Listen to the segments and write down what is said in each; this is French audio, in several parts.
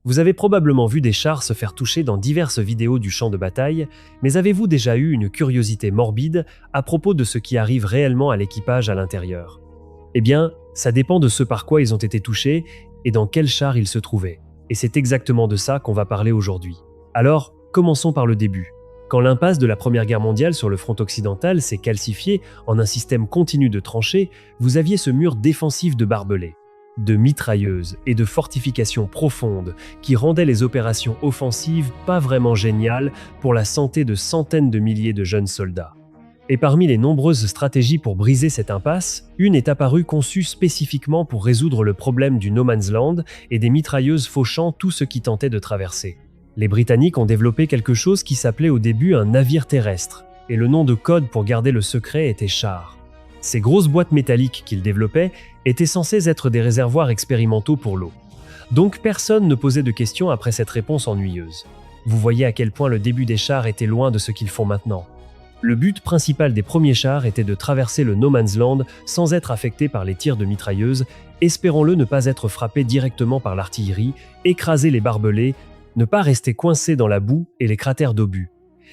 Vous avez probablement vu des chars se faire toucher dans diverses vidéos du champ de bataille, mais avez-vous déjà eu une curiosité morbide à propos de ce qui arrive réellement à l'équipage à l'intérieur? Eh bien, ça dépend de ce par quoi ils ont été touchés et dans quel char ils se trouvaient. Et c'est exactement de ça qu'on va parler aujourd'hui. Alors, commençons par le début. Quand l'impasse de la Première Guerre mondiale sur le front occidental s'est calcifiée en un système continu de tranchées, vous aviez ce mur défensif de barbelés, de mitrailleuses et de fortifications profondes qui rendaient les opérations offensives pas vraiment géniales pour la santé de centaines de milliers de jeunes soldats. Et parmi les nombreuses stratégies pour briser cette impasse, une est apparue conçue spécifiquement pour résoudre le problème du no man's land et des mitrailleuses fauchant tout ce qui tentait de traverser. Les Britanniques ont développé quelque chose qui s'appelait au début un navire terrestre, et le nom de code pour garder le secret était char. Ces grosses boîtes métalliques qu'ils développaient étaient censées être des réservoirs expérimentaux pour l'eau. Donc personne ne posait de questions après cette réponse ennuyeuse. Vous voyez à quel point le début des chars était loin de ce qu'ils font maintenant. Le but principal des premiers chars était de traverser le no man's land sans être affecté par les tirs de mitrailleuses, espérons-le ne pas être frappé directement par l'artillerie, écraser les barbelés, ne pas rester coincé dans la boue et les cratères d'obus,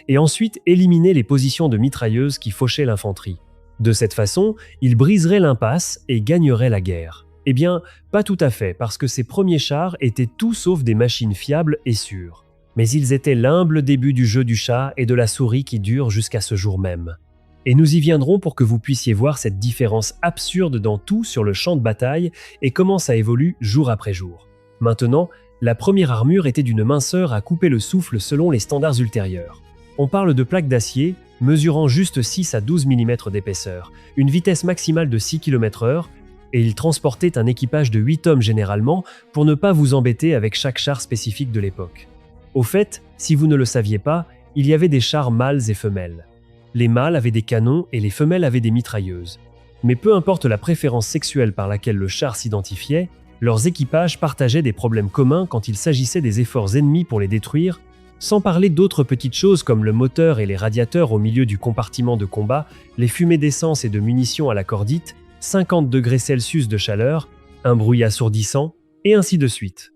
et ensuite éliminer les positions de mitrailleuses qui fauchaient l'infanterie. De cette façon, ils briseraient l'impasse et gagneraient la guerre. Eh bien, pas tout à fait, parce que ces premiers chars étaient tout sauf des machines fiables et sûres. Mais ils étaient l'humble début du jeu du chat et de la souris qui dure jusqu'à ce jour même. Et nous y viendrons pour que vous puissiez voir cette différence absurde dans tout sur le champ de bataille et comment ça évolue jour après jour. Maintenant, la première armure était d'une minceur à couper le souffle selon les standards ultérieurs. On parle de plaques d'acier mesurant juste 6 à 12 mm d'épaisseur, une vitesse maximale de 6 km/h, et ils transportaient un équipage de 8 hommes généralement pour ne pas vous embêter avec chaque char spécifique de l'époque. Au fait, si vous ne le saviez pas, il y avait des chars mâles et femelles. Les mâles avaient des canons et les femelles avaient des mitrailleuses. Mais peu importe la préférence sexuelle par laquelle le char s'identifiait, leurs équipages partageaient des problèmes communs quand il s'agissait des efforts ennemis pour les détruire, sans parler d'autres petites choses comme le moteur et les radiateurs au milieu du compartiment de combat, les fumées d'essence et de munitions à la cordite, 50 degrés Celsius de chaleur, un bruit assourdissant, et ainsi de suite.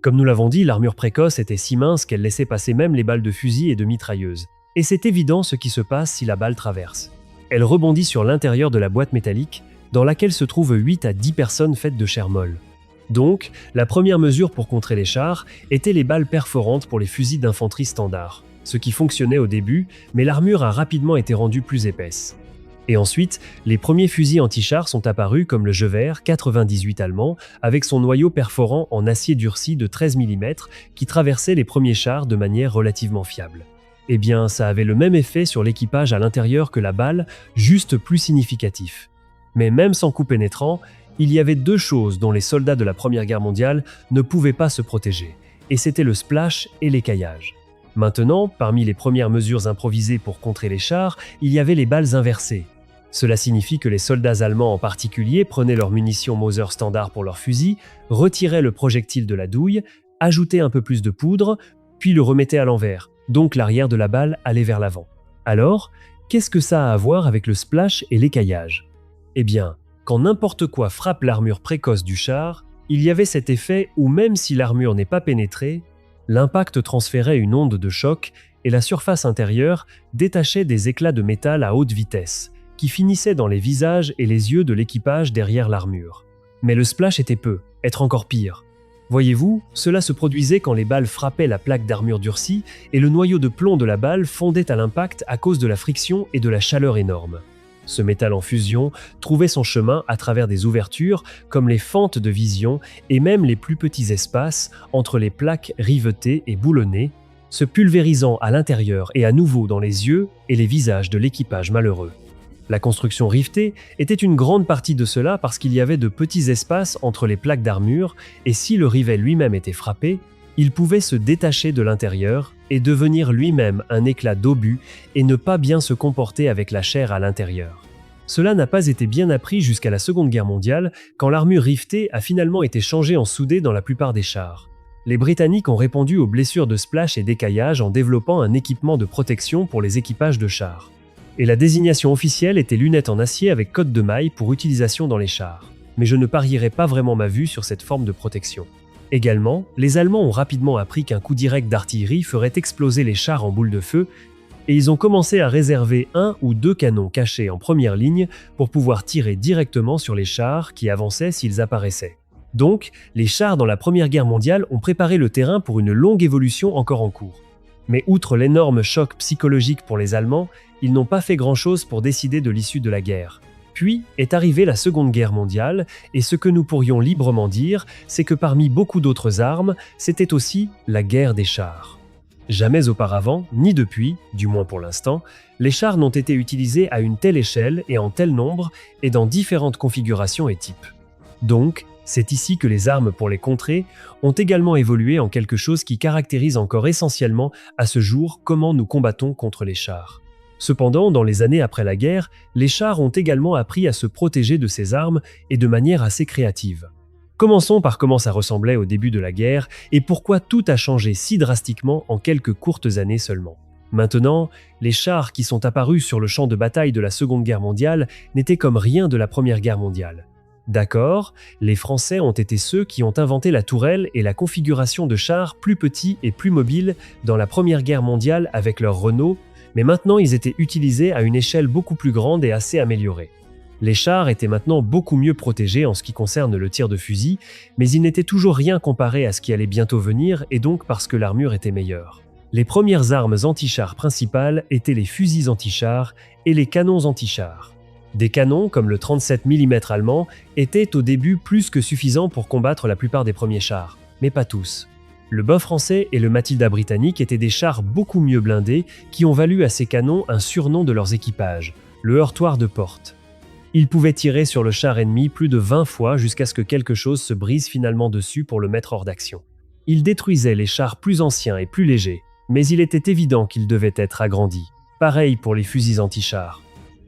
Comme nous l'avons dit, l'armure précoce était si mince qu'elle laissait passer même les balles de fusil et de mitrailleuses. Et c'est évident ce qui se passe si la balle traverse. Elle rebondit sur l'intérieur de la boîte métallique, dans laquelle se trouvent 8 à 10 personnes faites de chair molle. Donc, la première mesure pour contrer les chars était les balles perforantes pour les fusils d'infanterie standard, ce qui fonctionnait au début, mais l'armure a rapidement été rendue plus épaisse. Et ensuite, les premiers fusils anti-chars sont apparus comme le Gewehr 98 allemand, avec son noyau perforant en acier durci de 13 mm qui traversait les premiers chars de manière relativement fiable. Eh bien, ça avait le même effet sur l'équipage à l'intérieur que la balle, juste plus significatif. Mais même sans coup pénétrant, il y avait deux choses dont les soldats de la Première Guerre mondiale ne pouvaient pas se protéger, et c'était le splash et l'écaillage. Maintenant, parmi les premières mesures improvisées pour contrer les chars, il y avait les balles inversées. Cela signifie que les soldats allemands en particulier prenaient leurs munitions Mauser standard pour leurs fusils, retiraient le projectile de la douille, ajoutaient un peu plus de poudre, puis le remettaient à l'envers, donc l'arrière de la balle allait vers l'avant. Alors, qu'est-ce que ça a à voir avec le splash et l'écaillage ? Eh bien, quand n'importe quoi frappe l'armure précoce du char, il y avait cet effet où même si l'armure n'est pas pénétrée, l'impact transférait une onde de choc et la surface intérieure détachait des éclats de métal à haute vitesse, qui finissaient dans les visages et les yeux de l'équipage derrière l'armure. Mais le splash était peu, être encore pire. Voyez-vous, cela se produisait quand les balles frappaient la plaque d'armure durcie et le noyau de plomb de la balle fondait à l'impact à cause de la friction et de la chaleur énorme. Ce métal en fusion trouvait son chemin à travers des ouvertures comme les fentes de vision et même les plus petits espaces entre les plaques rivetées et boulonnées, se pulvérisant à l'intérieur et à nouveau dans les yeux et les visages de l'équipage malheureux. La construction rivetée était une grande partie de cela parce qu'il y avait de petits espaces entre les plaques d'armure et si le rivet lui-même était frappé, il pouvait se détacher de l'intérieur et devenir lui-même un éclat d'obus et ne pas bien se comporter avec la chair à l'intérieur. Cela n'a pas été bien appris jusqu'à la Seconde Guerre mondiale, quand l'armure rivetée a finalement été changée en soudé dans la plupart des chars. Les Britanniques ont répondu aux blessures de splash et d'écaillage en développant un équipement de protection pour les équipages de chars. Et la désignation officielle était lunettes en acier avec cotte de maille pour utilisation dans les chars. Mais je ne parierai pas vraiment ma vue sur cette forme de protection. Également, les Allemands ont rapidement appris qu'un coup direct d'artillerie ferait exploser les chars en boule de feu, et ils ont commencé à réserver 1 ou 2 canons cachés en première ligne pour pouvoir tirer directement sur les chars qui avançaient s'ils apparaissaient. Donc, les chars dans la Première Guerre mondiale ont préparé le terrain pour une longue évolution encore en cours. Mais outre l'énorme choc psychologique pour les Allemands, ils n'ont pas fait grand-chose pour décider de l'issue de la guerre. Puis est arrivée la Seconde Guerre mondiale, et ce que nous pourrions librement dire, c'est que parmi beaucoup d'autres armes, c'était aussi la guerre des chars. Jamais auparavant, ni depuis, du moins pour l'instant, les chars n'ont été utilisés à une telle échelle et en tel nombre et dans différentes configurations et types. Donc, c'est ici que les armes pour les contrer ont également évolué en quelque chose qui caractérise encore essentiellement à ce jour comment nous combattons contre les chars. Cependant, dans les années après la guerre, les chars ont également appris à se protéger de ces armes et de manière assez créative. Commençons par comment ça ressemblait au début de la guerre et pourquoi tout a changé si drastiquement en quelques courtes années seulement. Maintenant, les chars qui sont apparus sur le champ de bataille de la Seconde Guerre mondiale n'étaient comme rien de la Première Guerre mondiale. D'accord, les Français ont été ceux qui ont inventé la tourelle et la configuration de chars plus petits et plus mobiles dans la Première Guerre mondiale avec leur Renault, mais maintenant ils étaient utilisés à une échelle beaucoup plus grande et assez améliorée. Les chars étaient maintenant beaucoup mieux protégés en ce qui concerne le tir de fusil, mais ils n'étaient toujours rien comparé à ce qui allait bientôt venir et donc parce que l'armure était meilleure. Les premières armes anti-chars principales étaient les fusils anti-chars et les canons anti-chars. Des canons, comme le 37 mm allemand, étaient au début plus que suffisants pour combattre la plupart des premiers chars, mais pas tous. Le Bofs français et le Matilda britannique étaient des chars beaucoup mieux blindés qui ont valu à ces canons un surnom de leurs équipages, le heurtoir de porte. Ils pouvaient tirer sur le char ennemi plus de 20 fois jusqu'à ce que quelque chose se brise finalement dessus pour le mettre hors d'action. Ils détruisaient les chars plus anciens et plus légers, mais il était évident qu'ils devaient être agrandis. Pareil pour les fusils anti-chars.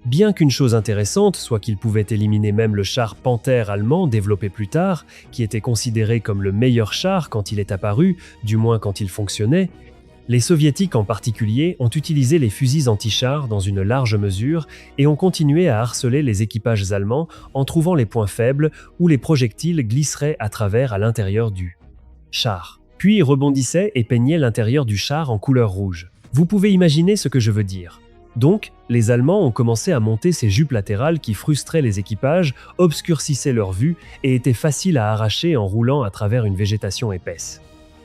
Bien qu'une chose intéressante soit qu'ils pouvaient éliminer même le char Panther allemand développé plus tard, qui était considéré comme le meilleur char quand il est apparu, du moins quand il fonctionnait, les soviétiques en particulier ont utilisé les fusils anti-chars dans une large mesure et ont continué à harceler les équipages allemands en trouvant les points faibles où les projectiles glisseraient à travers à l'intérieur du char. Puis ils rebondissaient et peignaient l'intérieur du char en couleur rouge. Vous pouvez imaginer ce que je veux dire. Donc, les Allemands ont commencé à monter ces jupes latérales qui frustraient les équipages, obscurcissaient leur vue et étaient faciles à arracher en roulant à travers une végétation épaisse.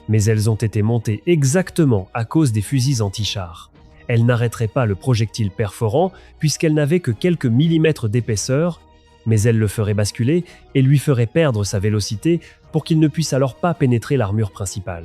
Mais elles ont été montées exactement à cause des fusils anti-chars. Elles n'arrêteraient pas le projectile perforant puisqu'elles n'avaient que quelques millimètres d'épaisseur, mais elles le feraient basculer et lui feraient perdre sa vélocité pour qu'il ne puisse alors pas pénétrer l'armure principale.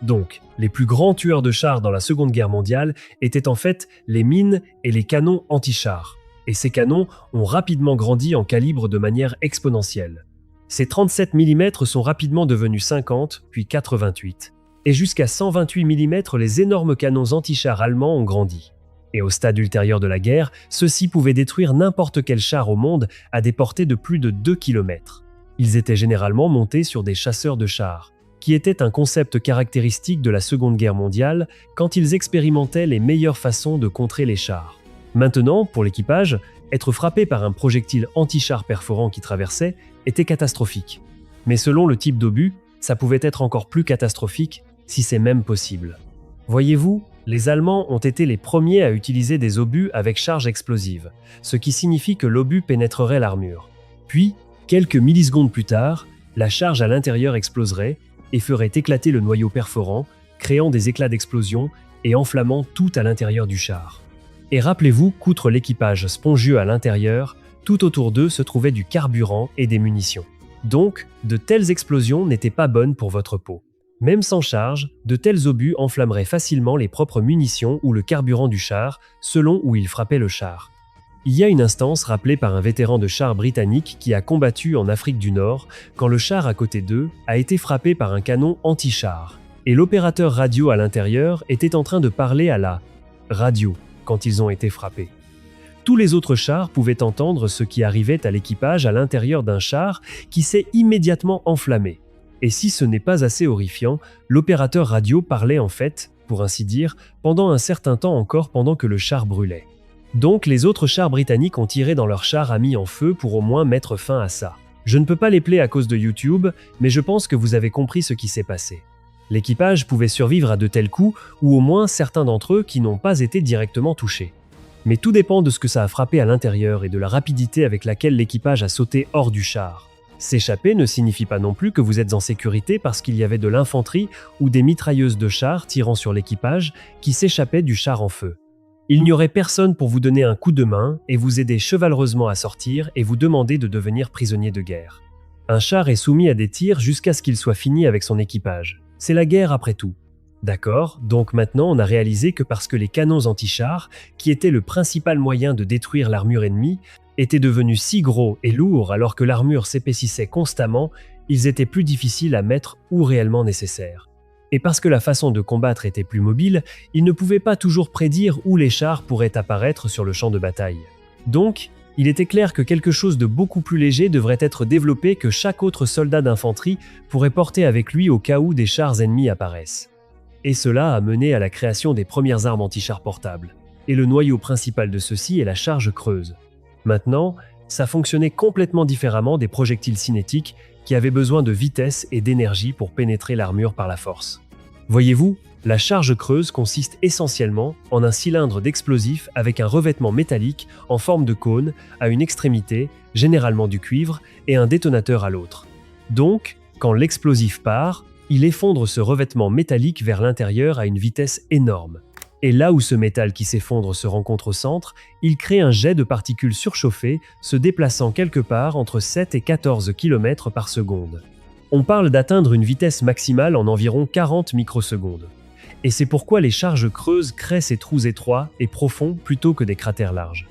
Donc, les plus grands tueurs de chars dans la Seconde Guerre mondiale étaient en fait les mines et les canons anti-chars. Et ces canons ont rapidement grandi en calibre de manière exponentielle. Ces 37 mm sont rapidement devenus 50, puis 88. Et jusqu'à 128 mm, les énormes canons anti-chars allemands ont grandi. Et au stade ultérieur de la guerre, ceux-ci pouvaient détruire n'importe quel char au monde à des portées de plus de 2 km. Ils étaient généralement montés sur des chasseurs de chars, qui était un concept caractéristique de la Seconde Guerre mondiale quand ils expérimentaient les meilleures façons de contrer les chars. Maintenant, pour l'équipage, être frappé par un projectile anti-char perforant qui traversait était catastrophique. Mais selon le type d'obus, ça pouvait être encore plus catastrophique, si c'est même possible. Voyez-vous, les Allemands ont été les premiers à utiliser des obus avec charge explosive, ce qui signifie que l'obus pénétrerait l'armure. Puis, quelques millisecondes plus tard, la charge à l'intérieur exploserait et ferait éclater le noyau perforant, créant des éclats d'explosion et enflammant tout à l'intérieur du char. Et rappelez-vous qu'outre l'équipage spongieux à l'intérieur, tout autour d'eux se trouvait du carburant et des munitions. Donc, de telles explosions n'étaient pas bonnes pour votre peau. Même sans charge, de tels obus enflammeraient facilement les propres munitions ou le carburant du char, selon où ils frappaient le char. Il y a une instance rappelée par un vétéran de char britannique qui a combattu en Afrique du Nord quand le char à côté d'eux a été frappé par un canon anti-char. Et l'opérateur radio à l'intérieur était en train de parler à la radio quand ils ont été frappés. Tous les autres chars pouvaient entendre ce qui arrivait à l'équipage à l'intérieur d'un char qui s'est immédiatement enflammé. Et si ce n'est pas assez horrifiant, l'opérateur radio parlait en fait, pour ainsi dire, pendant un certain temps encore pendant que le char brûlait. Donc les autres chars britanniques ont tiré dans leur char mis en feu pour au moins mettre fin à ça. Je ne peux pas les player à cause de YouTube, mais je pense que vous avez compris ce qui s'est passé. L'équipage pouvait survivre à de tels coups, ou au moins certains d'entre eux qui n'ont pas été directement touchés. Mais tout dépend de ce que ça a frappé à l'intérieur et de la rapidité avec laquelle l'équipage a sauté hors du char. S'échapper ne signifie pas non plus que vous êtes en sécurité parce qu'il y avait de l'infanterie ou des mitrailleuses de chars tirant sur l'équipage qui s'échappaient du char en feu. Il n'y aurait personne pour vous donner un coup de main et vous aider chevalereusement à sortir et vous demander de devenir prisonnier de guerre. Un char est soumis à des tirs jusqu'à ce qu'il soit fini avec son équipage. C'est la guerre après tout. D'accord, donc maintenant on a réalisé que parce que les canons anti-chars, qui étaient le principal moyen de détruire l'armure ennemie, étaient devenus si gros et lourds alors que l'armure s'épaississait constamment, ils étaient plus difficiles à mettre où réellement nécessaire. Et parce que la façon de combattre était plus mobile, ils ne pouvaient pas toujours prédire où les chars pourraient apparaître sur le champ de bataille. Donc, il était clair que quelque chose de beaucoup plus léger devrait être développé que chaque autre soldat d'infanterie pourrait porter avec lui au cas où des chars ennemis apparaissent. Et cela a mené à la création des premières armes anti-chars portables. Et le noyau principal de ceci est la charge creuse. Maintenant, ça fonctionnait complètement différemment des projectiles cinétiques qui avaient besoin de vitesse et d'énergie pour pénétrer l'armure par la force. Voyez-vous, la charge creuse consiste essentiellement en un cylindre d'explosifs avec un revêtement métallique en forme de cône à une extrémité, généralement du cuivre, et un détonateur à l'autre. Donc, quand l'explosif part, il effondre ce revêtement métallique vers l'intérieur à une vitesse énorme. Et là où ce métal qui s'effondre se rencontre au centre, il crée un jet de particules surchauffées se déplaçant quelque part entre 7 et 14 km par seconde. On parle d'atteindre une vitesse maximale en environ 40 microsecondes. Et c'est pourquoi les charges creuses créent ces trous étroits et profonds plutôt que des cratères larges.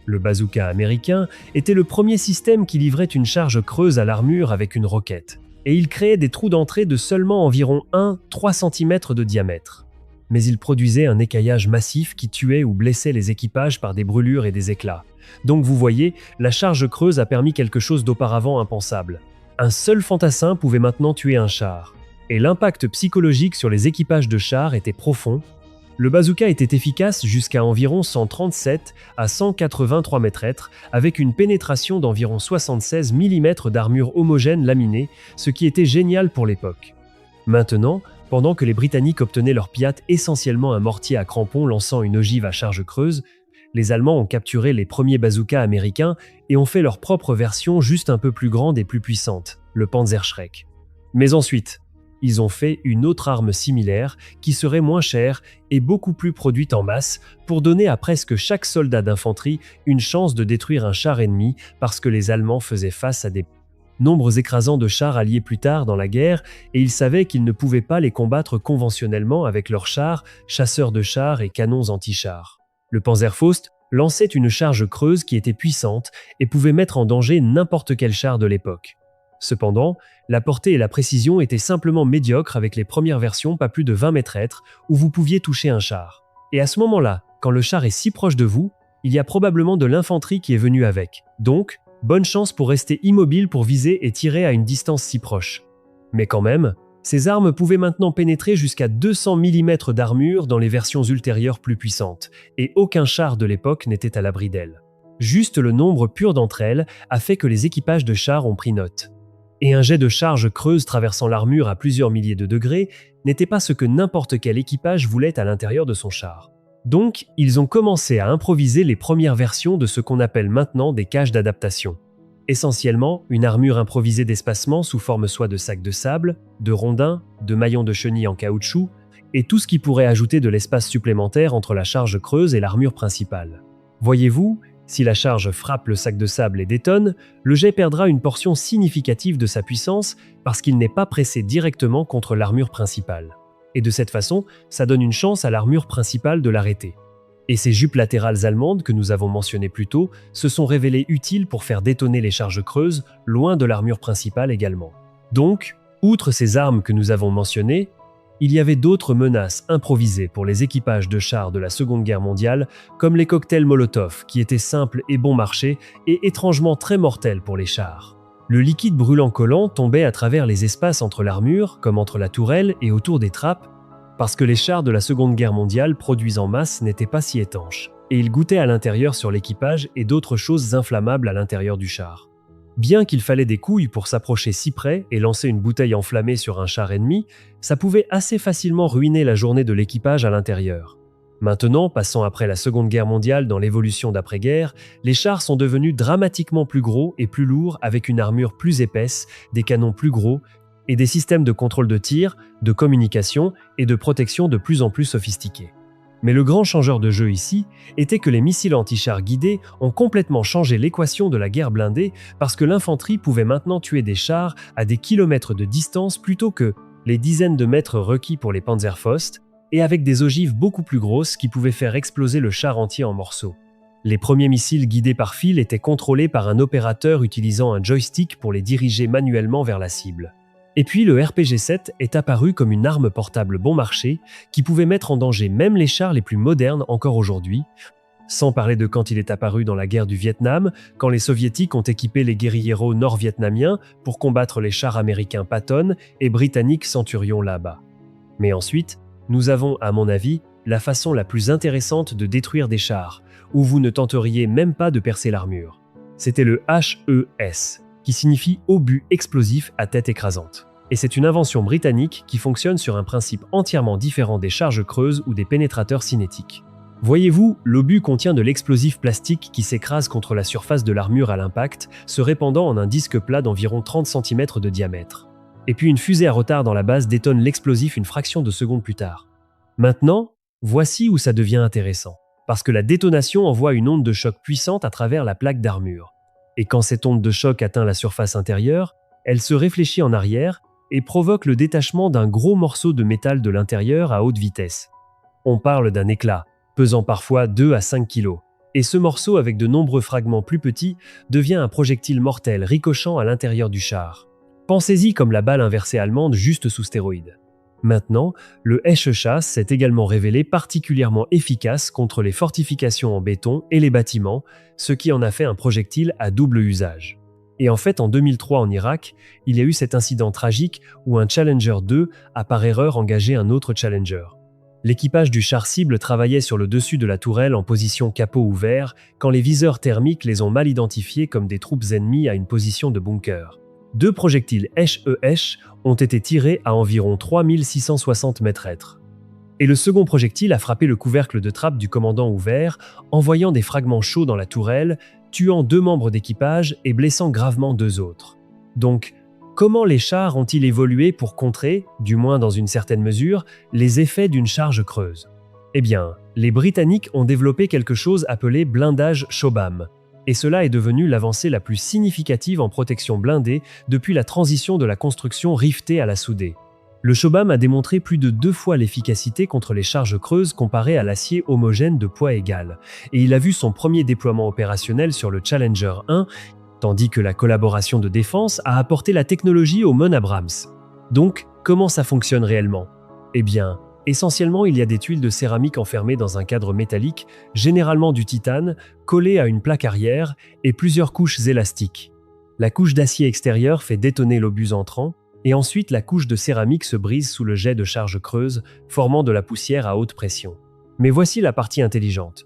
Le bazooka américain était le premier système qui livrait une charge creuse à l'armure avec une roquette. Et il créait des trous d'entrée de seulement environ 1-3 cm de diamètre. Mais il produisait un écaillage massif qui tuait ou blessait les équipages par des brûlures et des éclats. Donc vous voyez, la charge creuse a permis quelque chose d'auparavant impensable. Un seul fantassin pouvait maintenant tuer un char. Et l'impact psychologique sur les équipages de chars était profond. Le bazooka était efficace jusqu'à environ 137 à 183 mètres avec une pénétration d'environ 76 mm d'armure homogène laminée, ce qui était génial pour l'époque. Maintenant, pendant que les Britanniques obtenaient leur Piat essentiellement un mortier à crampons lançant une ogive à charge creuse, les Allemands ont capturé les premiers bazookas américains et ont fait leur propre version juste un peu plus grande et plus puissante, le Panzerschreck. Mais ensuite, ils ont fait une autre arme similaire qui serait moins chère et beaucoup plus produite en masse pour donner à presque chaque soldat d'infanterie une chance de détruire un char ennemi parce que les Allemands faisaient face à des nombres écrasants de chars alliés plus tard dans la guerre et ils savaient qu'ils ne pouvaient pas les combattre conventionnellement avec leurs chars, chasseurs de chars et canons anti-chars. Le Panzerfaust lançait une charge creuse qui était puissante et pouvait mettre en danger n'importe quel char de l'époque. Cependant, la portée et la précision étaient simplement médiocres avec les premières versions pas plus de 20 mètres où vous pouviez toucher un char. Et à ce moment-là, quand le char est si proche de vous, il y a probablement de l'infanterie qui est venue avec. Donc, bonne chance pour rester immobile pour viser et tirer à une distance si proche. Mais quand même, ces armes pouvaient maintenant pénétrer jusqu'à 200 mm d'armure dans les versions ultérieures plus puissantes, et aucun char de l'époque n'était à l'abri d'elles. Juste le nombre pur d'entre elles a fait que les équipages de chars ont pris note. Et un jet de charge creuse traversant l'armure à plusieurs milliers de degrés n'était pas ce que n'importe quel équipage voulait à l'intérieur de son char. Donc, ils ont commencé à improviser les premières versions de ce qu'on appelle maintenant des cages d'adaptation. Essentiellement, une armure improvisée d'espacement sous forme soit de sacs de sable, de rondins, de maillons de chenilles en caoutchouc, et tout ce qui pourrait ajouter de l'espace supplémentaire entre la charge creuse et l'armure principale. Voyez-vous, si la charge frappe le sac de sable et détonne, le jet perdra une portion significative de sa puissance parce qu'il n'est pas pressé directement contre l'armure principale. Et de cette façon, ça donne une chance à l'armure principale de l'arrêter. Et ces jupes latérales allemandes que nous avons mentionnées plus tôt se sont révélées utiles pour faire détonner les charges creuses, loin de l'armure principale également. Donc, outre ces armes que nous avons mentionnées, il y avait d'autres menaces improvisées pour les équipages de chars de la Seconde Guerre mondiale, comme les cocktails Molotov, qui étaient simples et bon marché, et étrangement très mortels pour les chars. Le liquide brûlant collant tombait à travers les espaces entre l'armure, comme entre la tourelle et autour des trappes, parce que les chars de la Seconde Guerre mondiale produits en masse n'étaient pas si étanches, et ils goûtaient à l'intérieur sur l'équipage et d'autres choses inflammables à l'intérieur du char. Bien qu'il fallait des couilles pour s'approcher si près et lancer une bouteille enflammée sur un char ennemi, ça pouvait assez facilement ruiner la journée de l'équipage à l'intérieur. Maintenant, passant après la Seconde Guerre mondiale dans l'évolution d'après-guerre, les chars sont devenus dramatiquement plus gros et plus lourds avec une armure plus épaisse, des canons plus gros et des systèmes de contrôle de tir, de communication et de protection de plus en plus sophistiqués. Mais le grand changeur de jeu ici était que les missiles anti-chars guidés ont complètement changé l'équation de la guerre blindée parce que l'infanterie pouvait maintenant tuer des chars à des kilomètres de distance plutôt que les dizaines de mètres requis pour les Panzerfaust, et avec des ogives beaucoup plus grosses qui pouvaient faire exploser le char entier en morceaux. Les premiers missiles guidés par fil étaient contrôlés par un opérateur utilisant un joystick pour les diriger manuellement vers la cible. Et puis le RPG-7 est apparu comme une arme portable bon marché qui pouvait mettre en danger même les chars les plus modernes encore aujourd'hui, sans parler de quand il est apparu dans la guerre du Vietnam, quand les soviétiques ont équipé les guérilleros nord-vietnamiens pour combattre les chars américains Patton et britanniques Centurion là-bas. Mais ensuite, nous avons, à mon avis, la façon la plus intéressante de détruire des chars, où vous ne tenteriez même pas de percer l'armure. C'était le HES, qui signifie obus explosif à tête écrasante. Et c'est une invention britannique qui fonctionne sur un principe entièrement différent des charges creuses ou des pénétrateurs cinétiques. Voyez-vous, l'obus contient de l'explosif plastique qui s'écrase contre la surface de l'armure à l'impact, se répandant en un disque plat d'environ 30 cm de diamètre. Et puis une fusée à retard dans la base détonne l'explosif une fraction de seconde plus tard. Maintenant, voici où ça devient intéressant, parce que la détonation envoie une onde de choc puissante à travers la plaque d'armure. Et quand cette onde de choc atteint la surface intérieure, elle se réfléchit en arrière et provoque le détachement d'un gros morceau de métal de l'intérieur à haute vitesse. On parle d'un éclat, pesant parfois 2 à 5 kg. Et ce morceau, avec de nombreux fragments plus petits, devient un projectile mortel ricochant à l'intérieur du char. Pensez-y comme la balle inversée allemande juste sous stéroïdes. Maintenant, le Hesche-Chasse s'est également révélé particulièrement efficace contre les fortifications en béton et les bâtiments, ce qui en a fait un projectile à double usage. Et en fait, en 2003 en Irak, il y a eu cet incident tragique où un Challenger 2 a par erreur engagé un autre Challenger. L'équipage du char cible travaillait sur le dessus de la tourelle en position capot ouvert quand les viseurs thermiques les ont mal identifiés comme des troupes ennemies à une position de bunker. 2 projectiles HEH ont été tirés à environ 3660 mètres. Et le second projectile a frappé le couvercle de trappe du commandant ouvert, envoyant des fragments chauds dans la tourelle, tuant 2 membres d'équipage et blessant gravement 2 autres. Donc, comment les chars ont-ils évolué pour contrer, du moins dans une certaine mesure, les effets d'une charge creuse? Eh bien, les Britanniques ont développé quelque chose appelé blindage Shobham. Et cela est devenu l'avancée la plus significative en protection blindée depuis la transition de la construction rivetée à la soudée. Le Shobham a démontré plus de 2 fois l'efficacité contre les charges creuses comparée à l'acier homogène de poids égal, et il a vu son premier déploiement opérationnel sur le Challenger 1, tandis que la collaboration de défense a apporté la technologie au MON Abrams. Donc, comment ça fonctionne réellement? Eh bien, essentiellement, il y a des tuiles de céramique enfermées dans un cadre métallique, généralement du titane, collées à une plaque arrière et plusieurs couches élastiques. La couche d'acier extérieur fait détonner l'obus entrant, et ensuite la couche de céramique se brise sous le jet de charge creuse, formant de la poussière à haute pression. Mais voici la partie intelligente.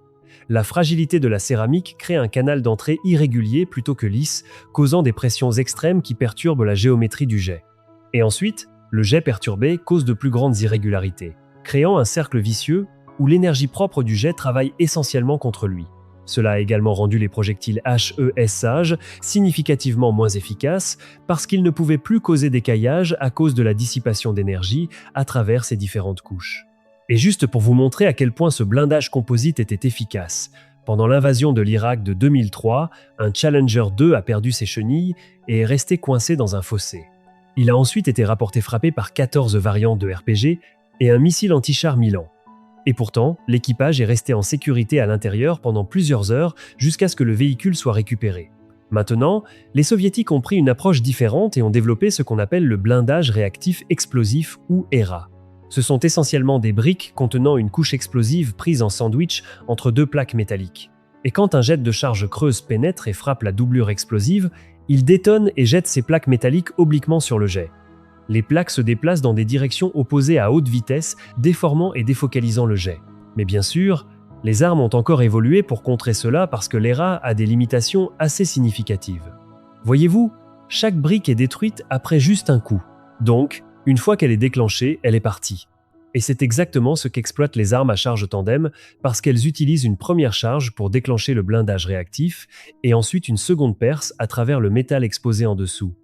La fragilité de la céramique crée un canal d'entrée irrégulier plutôt que lisse, causant des pressions extrêmes qui perturbent la géométrie du jet. Et ensuite, le jet perturbé cause de plus grandes irrégularités, créant un cercle vicieux où l'énergie propre du jet travaille essentiellement contre lui. Cela a également rendu les projectiles HES sages significativement moins efficaces parce qu'ils ne pouvaient plus causer d'écaillage à cause de la dissipation d'énergie à travers ces différentes couches. Et juste pour vous montrer à quel point ce blindage composite était efficace, pendant l'invasion de l'Irak de 2003, un Challenger 2 a perdu ses chenilles et est resté coincé dans un fossé. Il a ensuite été rapporté frappé par 14 variantes de RPG et un missile anti-char Milan. Et pourtant, l'équipage est resté en sécurité à l'intérieur pendant plusieurs heures jusqu'à ce que le véhicule soit récupéré. Maintenant, les soviétiques ont pris une approche différente et ont développé ce qu'on appelle le blindage réactif explosif ou ERA. Ce sont essentiellement des briques contenant une couche explosive prise en sandwich entre 2 plaques métalliques. Et quand un jet de charge creuse pénètre et frappe la doublure explosive, il détonne et jette ces plaques métalliques obliquement sur le jet. Les plaques se déplacent dans des directions opposées à haute vitesse, déformant et défocalisant le jet. Mais bien sûr, les armes ont encore évolué pour contrer cela parce que l'ERA a des limitations assez significatives. Voyez-vous, chaque brique est détruite après juste un coup. Donc, une fois qu'elle est déclenchée, elle est partie. Et c'est exactement ce qu'exploitent les armes à charge tandem parce qu'elles utilisent une première charge pour déclencher le blindage réactif et ensuite une seconde perce à travers le métal exposé en dessous.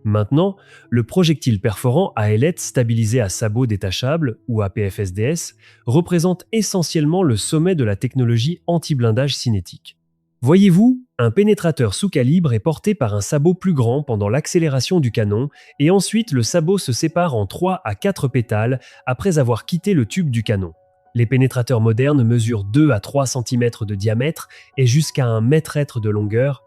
Maintenant, le projectile perforant à ailette stabilisé à sabot détachable, ou APFSDS, représente essentiellement le sommet de la technologie anti-blindage cinétique. Voyez-vous, un pénétrateur sous calibre est porté par un sabot plus grand pendant l'accélération du canon, et ensuite le sabot se sépare en 3 à 4 pétales après avoir quitté le tube du canon. Les pénétrateurs modernes mesurent 2 à 3 cm de diamètre et jusqu'à 1 mètre de longueur,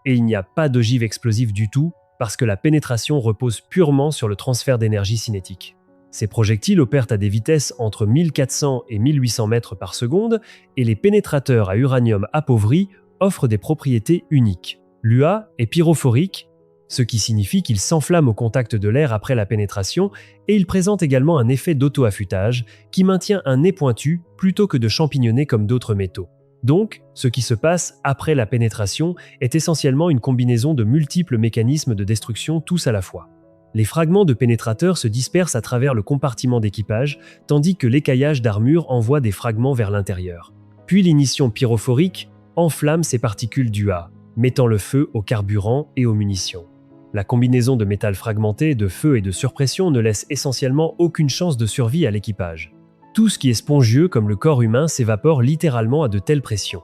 et il n'y a pas d'ogive explosive du tout, parce que la pénétration repose purement sur le transfert d'énergie cinétique. Ces projectiles opèrent à des vitesses entre 1400 et 1800 mètres par seconde, et les pénétrateurs à uranium appauvri offrent des propriétés uniques. L'UA est pyrophorique, ce qui signifie qu'il s'enflamme au contact de l'air après la pénétration, et il présente également un effet d'auto-affûtage qui maintient un nez pointu plutôt que de champignonner comme d'autres métaux. Donc, ce qui se passe après la pénétration est essentiellement une combinaison de multiples mécanismes de destruction tous à la fois. Les fragments de pénétrateurs se dispersent à travers le compartiment d'équipage, tandis que l'écaillage d'armure envoie des fragments vers l'intérieur. Puis l'ignition pyrophorique enflamme ces particules d'UA, mettant le feu au carburant et aux munitions. La combinaison de métal fragmenté, de feu et de surpression ne laisse essentiellement aucune chance de survie à l'équipage. Tout ce qui est spongieux comme le corps humain s'évapore littéralement à de telles pressions.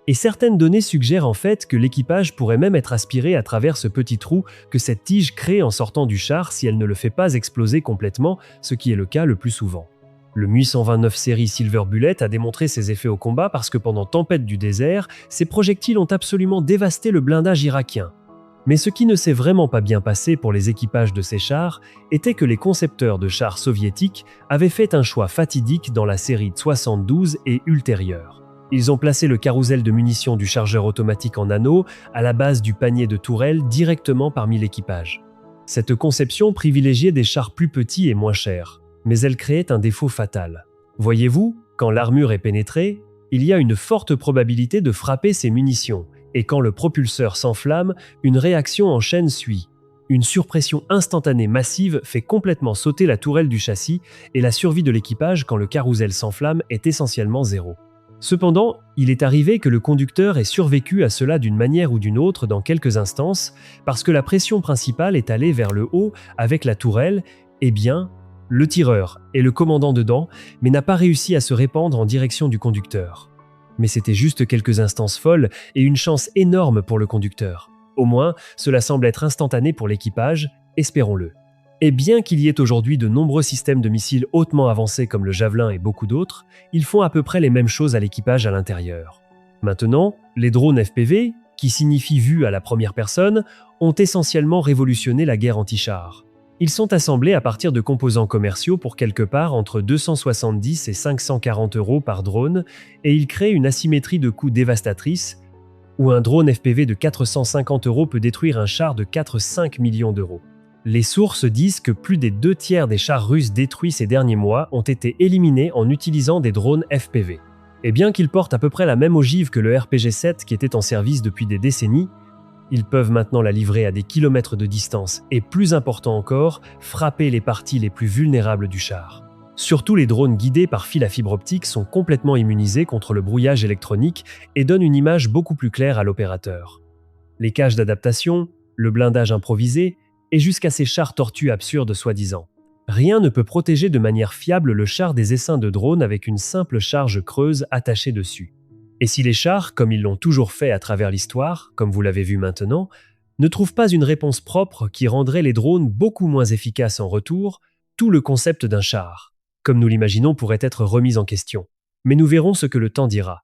Et certaines données suggèrent en fait que l'équipage pourrait même être aspiré à travers ce petit trou que cette tige crée en sortant du char si elle ne le fait pas exploser complètement, ce qui est le cas le plus souvent. Le MU 129 série Silver Bullet a démontré ses effets au combat parce que pendant Tempête du désert, ces projectiles ont absolument dévasté le blindage irakien. Mais ce qui ne s'est vraiment pas bien passé pour les équipages de ces chars était que les concepteurs de chars soviétiques avaient fait un choix fatidique dans la série 72 et ultérieure. Ils ont placé le carrousel de munitions du chargeur automatique en anneau à la base du panier de tourelle directement parmi l'équipage. Cette conception privilégiait des chars plus petits et moins chers, mais elle créait un défaut fatal. Voyez-vous, quand l'armure est pénétrée, il y a une forte probabilité de frapper ces munitions, et quand le propulseur s'enflamme, une réaction en chaîne suit. Une surpression instantanée massive fait complètement sauter la tourelle du châssis et la survie de l'équipage quand le carrousel s'enflamme est essentiellement zéro. Cependant, il est arrivé que le conducteur ait survécu à cela d'une manière ou d'une autre dans quelques instances, parce que la pression principale est allée vers le haut avec la tourelle, et bien, le tireur et le commandant dedans, mais n'a pas réussi à se répandre en direction du conducteur. Mais c'était juste quelques instances folles et une chance énorme pour le conducteur. Au moins, cela semble être instantané pour l'équipage, espérons-le. Et bien qu'il y ait aujourd'hui de nombreux systèmes de missiles hautement avancés comme le Javelin et beaucoup d'autres, ils font à peu près les mêmes choses à l'équipage à l'intérieur. Maintenant, les drones FPV, qui signifient vue à la première personne, ont essentiellement révolutionné la guerre anti-char. Ils sont assemblés à partir de composants commerciaux pour quelque part entre 270 et 540 € par drone, et ils créent une asymétrie de coûts dévastatrice, où un drone FPV de 450 € peut détruire un char de 4-5 millions d'euros. Les sources disent que plus des 2/3 des chars russes détruits ces derniers mois ont été éliminés en utilisant des drones FPV. Et bien qu'ils portent à peu près la même ogive que le RPG-7 qui était en service depuis des décennies, ils peuvent maintenant la livrer à des kilomètres de distance et, plus important encore, frapper les parties les plus vulnérables du char. Surtout les drones guidés par fil à fibre optique sont complètement immunisés contre le brouillage électronique et donnent une image beaucoup plus claire à l'opérateur. Les cages d'adaptation, le blindage improvisé, et jusqu'à ces chars tortues absurdes soi-disant. Rien ne peut protéger de manière fiable le char des essaims de drones avec une simple charge creuse attachée dessus. Et si les chars, comme ils l'ont toujours fait à travers l'histoire, comme vous l'avez vu maintenant, ne trouvent pas une réponse propre qui rendrait les drones beaucoup moins efficaces en retour, tout le concept d'un char, comme nous l'imaginons, pourrait être remis en question. Mais nous verrons ce que le temps dira.